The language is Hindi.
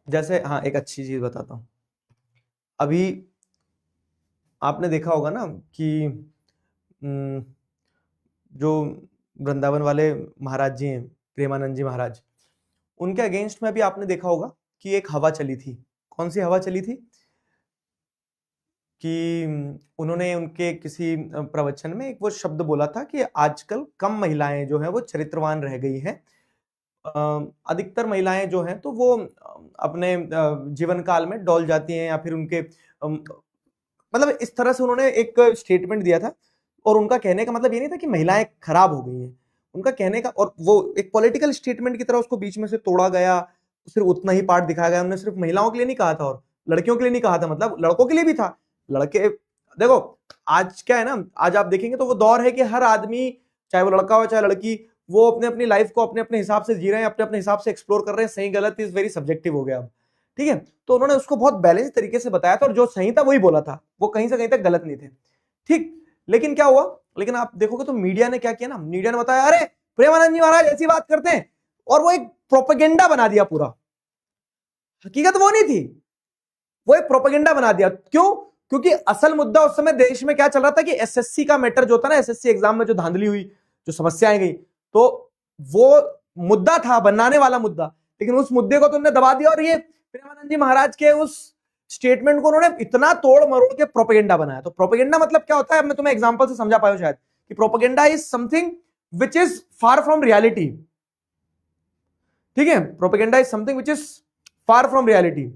जैसे हाँ, एक अच्छी चीज बताता हूँ। अभी आपने देखा होगा ना कि जो वृंदावन वाले महाराज जी हैं, प्रेमानंद जी महाराज, उनके अगेंस्ट में भी आपने देखा होगा कि एक हवा चली थी। कौन सी हवा चली थी? कि उन्होंने उनके किसी प्रवचन में एक वो शब्द बोला था कि आजकल कम महिलाएं जो हैं वो चरित्रवान रह गई हैं। अधिकतर महिलाएं जो हैं तो वो अपने जीवन काल में डोल जाती हैं, या फिर उनके मतलब इस तरह से उन्होंने एक स्टेटमेंट दिया था। और उनका कहने का मतलब ये नहीं था कि महिलाएं खराब हो गई हैं, उनका कहने का, और वो एक पॉलिटिकल स्टेटमेंट की तरह उसको बीच में से तोड़ा गया, सिर्फ उतना ही पार्ट दिखाया गया। उन्होंने सिर्फ महिलाओं के लिए नहीं कहा था और लड़कियों के लिए नहीं कहा था, मतलब लड़कों के लिए भी था। लड़के देखो, आज क्या है ना, आज आप देखेंगे तो वो दौर है कि हर आदमी, चाहे वो लड़का हो चाहे लड़की, वो अपने अपनी लाइफ को अपने अपने हिसाब से जी रहे हैं, अपने अपने हिसाब से एक्सप्लोर कर रहे हैं। सही गलत इज वेरी सब्जेक्टिव हो गया अब, ठीक है। तो उन्होंने उसको बहुत बैलेंस तरीके से बताया था, और जो सही था वही बोला था, वो कहीं से कहीं तक गलत नहीं थे, ठीक। लेकिन क्या हुआ, लेकिन आप देखोगे तो मीडिया ने क्या किया ना, मीडिया ने बताया अरे प्रेमानंद जी महाराज ऐसी बात करते हैं, और वो एक प्रोपेगेंडा बना दिया पूरा। हकीकत वो नहीं थी, वो एक प्रोपेगेंडा बना दिया। क्यों? क्योंकि असल मुद्दा उस समय देश में क्या चल रहा था कि एसएससी का मैटर जो था ना, एसएससी एग्जाम में जो धांधली हुई, जो समस्याएं गई, तो वो मुद्दा था, बनाने वाला मुद्दा। लेकिन उस मुद्दे को तुमने दबा दिया, और ये प्रेमानंद जी महाराज के उस स्टेटमेंट को उन्होंने इतना तोड़ मरोड़ के प्रोपेगेंडा बनाया। तो प्रोपेगेंडा मतलब क्या होता है, मैं तुम्हें एग्जांपल से समझा पाया शायद, कि propaganda is something which is far from reality, ठीक है। Propaganda is something which is far from reality.